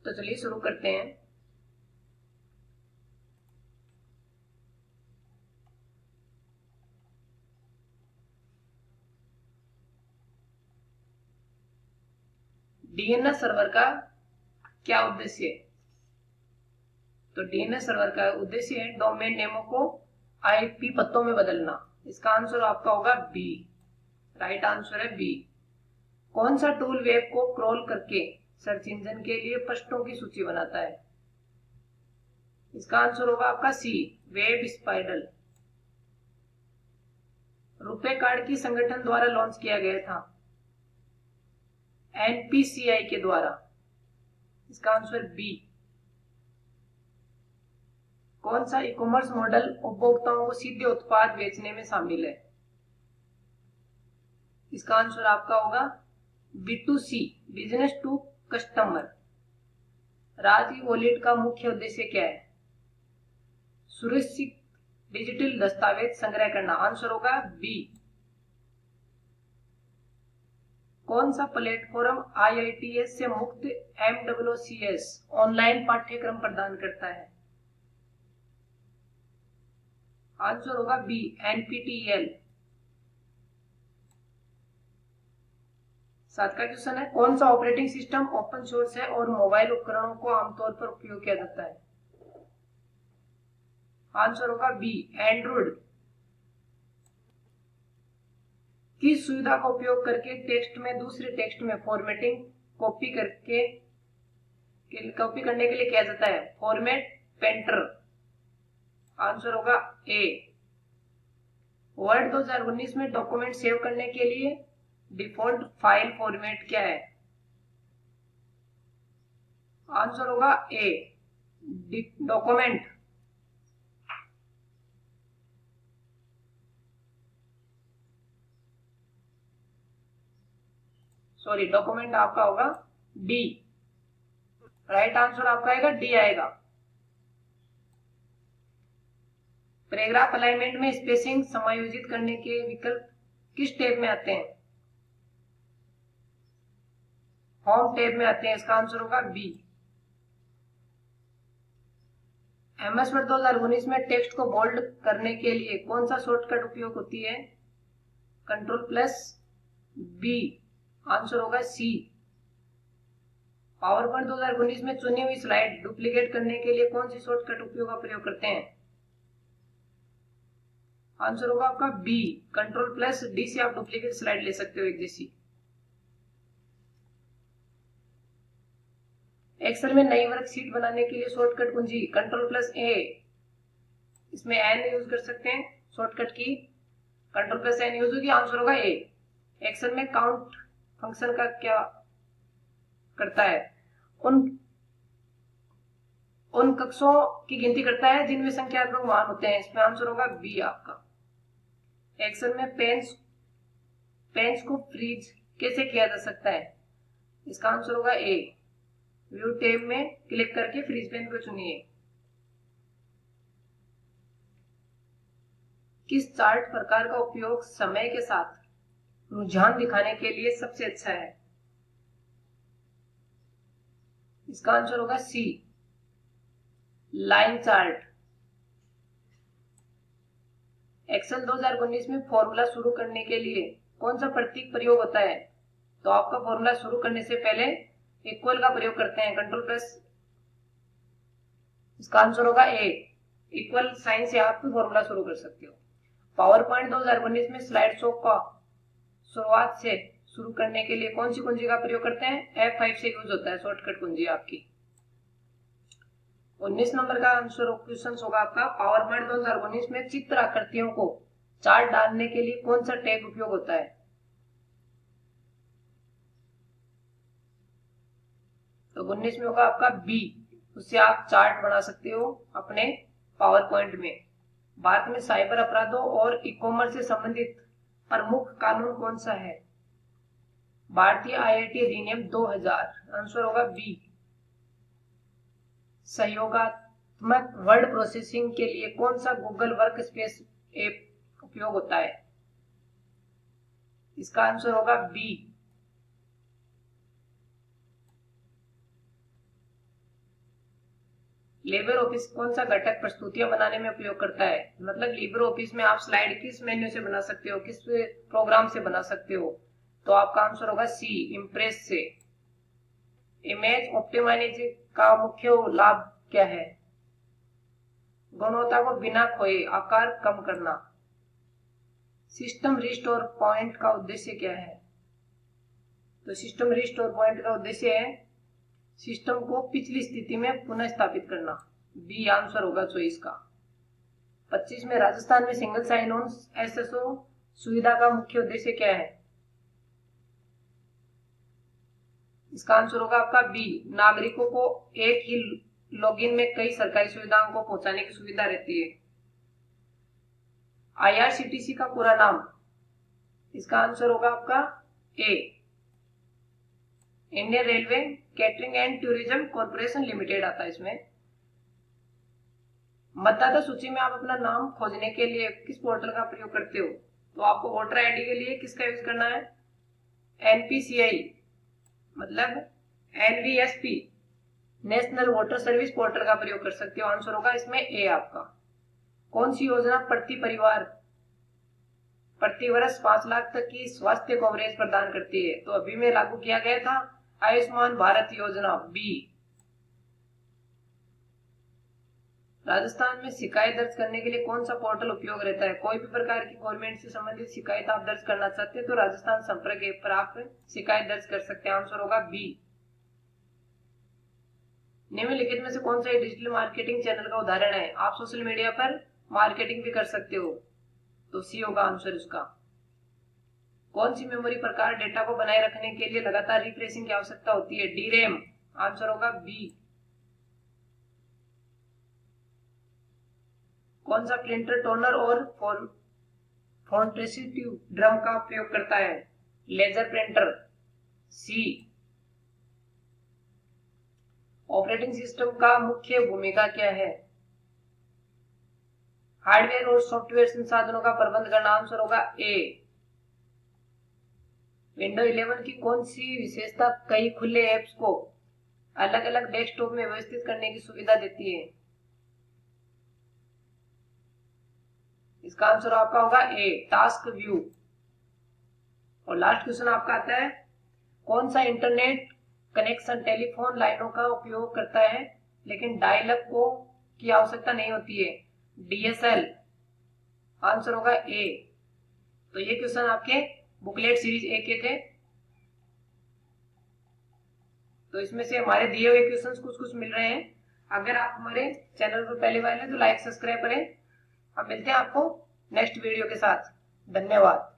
तो चलिए शुरू करते हैं। डीएनएस सर्वर का क्या उद्देश्य है? तो डीएनएस सर्वर का उद्देश्य है डोमेन नेमों को आईपी पतों में बदलना। इसका आंसर आपका होगा बी। राइट आंसर है बी। कौन सा टूल वेब को क्रॉल करके सर्च इंजन के लिए पृष्ठों की सूची बनाता है? इसका आंसर होगा आपका सी, वेब स्पाइडर। रुपे कार्ड की संगठन द्वारा लॉन्च किया गया था? एनपीसीआई के द्वारा। इसका आंसर बी। कौन सा ई कॉमर्स मॉडल उपभोक्ताओं को सीधे उत्पाद बेचने में शामिल है? इसका आंसर आपका होगा B2C, business to customer. Raj e wallet का मुख्य उद्देश्य क्या है? सुरक्षित डिजिटल दस्तावेज संग्रह करना। आंसर होगा बी। कौन सा प्लेटफॉर्म आईआईटीएस से मुक्त MWCS ऑनलाइन पाठ्यक्रम प्रदान करता है? आंसर होगा बी, NPTEL। सात का क्वेश्चन है, कौन सा ऑपरेटिंग सिस्टम ओपन सोर्स है और मोबाइल उपकरणों को आमतौर पर उपयोग किया जाता है? आंसर होगा बी, एंड्रॉइड। किस सुविधा का उपयोग करके टेक्स्ट में दूसरे टेक्स्ट में फॉर्मेटिंग कॉपी करने के लिए किया जाता है? Format painter. आंसर होगा ए। वर्ड 2019 में डॉक्यूमेंट सेव करने के लिए डिफॉल्ट फाइल फॉर्मेट क्या है? आंसर होगा ए, डॉक्यूमेंट। सॉरी, डॉक्यूमेंट आपका होगा डी। राइट आंसर आपका आएगा डी आएगा। पैराग्राफ अलाइनमेंट में स्पेसिंग समायोजित करने के विकल्प किस टैब में आते हैं? होम टैब में आते हैं। इसका आंसर होगा बी। MS वर्ड 2019 में टेक्स्ट को बोल्ड करने के लिए कौन सा शॉर्टकट उपयोग होती है? Ctrl+B। आंसर होगा सी। पावर पॉइंट 2019 में चुनी हुई स्लाइड डुप्लीकेट करने के लिए कौन सी शॉर्टकट प्रयोग करते हैं? आंसर होगा आपका बी, Ctrl+D से आप डुप्लीकेट स्लाइड ले सकते हो एक जैसी। एक्सेल में नई वर्कशीट बनाने के लिए शॉर्टकट कुंजी Ctrl+A। इसमें एन यूज कर सकते हैं शॉर्टकट की, Ctrl+N यूज होगी। आंसर होगा ए। एक्सेल में काउंट फंक्शन का क्या करता है? उन कक्षों की गिनती करता है जिनमें संख्यात्मक मान होते हैं। इसमें आंसर होगा बी आपका। एक्सेल में पेन्स को फ्रीज कैसे किया जा सकता है? इसका आंसर होगा ए, व्यू टैब में क्लिक करके फ्रीज पेन को चुनिए। किस चार्ट प्रकार का उपयोग समय के साथ रुझान दिखाने के लिए सबसे अच्छा है? इसका आंसर होगा सी, लाइन चार्ट। एक्सेल 2019 में फॉर्मूला शुरू करने के लिए कौन सा प्रतीक प्रयोग होता है? तो आपका फॉर्मूला शुरू करने से पहले इक्वल का प्रयोग करते हैं, Ctrl+। इसका आंसर होगा ए, इक्वल साइन से आप फॉर्मूला शुरू कर सकते हो। पावर पॉइंट 2019 में स्लाइड शो का शुरुआत से शुरू करने के लिए कौन सी कुंजी का प्रयोग करते हैं? F5 से यूज होता है शॉर्टकट कुंजी आपकी। 19 नंबर का आंसर क्वेश्चन होगा आपका, पावर पॉइंट 2019 में चित्र आकृतियों को चार्ट डालने के लिए कौन सा टैब उपयोग होता है? तो 19 में होगा आपका बी, उससे आप चार्ट बना सकते हो अपने पावर पॉइंट में। भारत में साइबर अपराधों और ई कॉमर्स से संबंधित प्रमुख कानून कौन सा है? भारतीय IIT अधिनियम 2000। आंसर होगा बी। सहयोगात्मक वर्ड प्रोसेसिंग के लिए कौन सा गूगल वर्कस्पेस ऐप उपयोग होता है? इसका आंसर होगा बी। लिबर ऑफिस कौन सा घटक प्रस्तुतियां बनाने में उपयोग करता है? मतलब लिबर ऑफिस में आप स्लाइड किस मेन्यू से बना सकते हो, किस प्रोग्राम से बना सकते हो? तो आपका आंसर होगा सी, इम्प्रेस से। इमेज ऑप्टिमाइजेशन का मुख्य लाभ क्या है? गुणवत्ता को बिना खोए आकार कम करना। सिस्टम रिस्टोर पॉइंट का उद्देश्य क्या है? तो सिस्टम रिस्टोर पॉइंट का उद्देश्य है सिस्टम को पिछली स्थिति में पुनः स्थापित करना। बी आंसर होगा चॉइस का। 25 में राजस्थान में सिंगल साइन ऑन एसएसओ सुविधा का मुख्य उद्देश्य क्या है? इसका आंसर होगा आपका बी, नागरिकों को एक ही लॉगिन में कई सरकारी सुविधाओं को पहुंचाने की सुविधा रहती है। आईआरसीटीसी का पूरा नाम? इसका आंसर होगा आपका A, Indian railway catering and tourism corporation limited आता है इसमें। मतदाता सूची में आप अपना नाम खोजने के लिए किस पोर्टल का प्रयोग करते हो? तो आपको वोटर आईडी के लिए किसका यूज करना है? एनपीसीआई मतलब NVSP, national voter service portal का प्रयोग कर सकते हो। आंसर होगा इसमें ए आपका। कौन सी योजना प्रति परिवार प्रति वर्ष 5 लाख तक की स्वास्थ्य कवरेज प्रदान करती है? तो अभी में लागू किया गया था आयुष्मान भारत योजना, बी। राजस्थान में शिकायत दर्ज करने के लिए कौन सा पोर्टल उपयोग रहता है? कोई भी प्रकार की गवर्नमेंट से संबंधित शिकायत आप दर्ज करना चाहते हैं तो राजस्थान संपर्क ऐप पर आप शिकायत दर्ज कर सकते हैं। आंसर होगा बी। निम्नलिखित में से कौन सा डिजिटल मार्केटिंग चैनल का उदाहरण है? आप सोशल मीडिया पर मार्केटिंग भी कर सकते हो, तो सी होगा आंसर इसका। कौन सी मेमोरी प्रकार डेटा को बनाए रखने के लिए लगातार रिफ्रेशिंग की आवश्यकता होती है? D RAM. आंसर होगा बी। कौन सा प्रिंटर टोनर और फॉन्टेसिव ड्रम का प्रयोग करता है? लेजर प्रिंटर, सी। ऑपरेटिंग सिस्टम का मुख्य भूमिका क्या है? हार्डवेयर और सॉफ्टवेयर संसाधनों का प्रबंध करना। आंसर होगा ए। विंडो 11 की कौन सी विशेषता कई खुले ऐप्स को अलग अलग डेस्कटॉप में व्यवस्थित करने की सुविधा देती है? इसका आंसर आपका होगा ए, टास्क व्यू। और लास्ट क्वेश्चन आपका आता है, कौन सा इंटरनेट कनेक्शन टेलीफोन लाइनों का उपयोग करता है लेकिन डायल अप को की आवश्यकता नहीं होती है? डीएसएल। आंसर होगा ए। तो ये क्वेश्चन आपके बुकलेट सीरीज ए के थे। तो इसमें से हमारे दिए हुए क्वेश्चंस कुछ मिल रहे हैं। अगर आप हमारे चैनल पर पहली बार हैं तो लाइक सब्सक्राइब करें। हम मिलते हैं आपको नेक्स्ट वीडियो के साथ। धन्यवाद।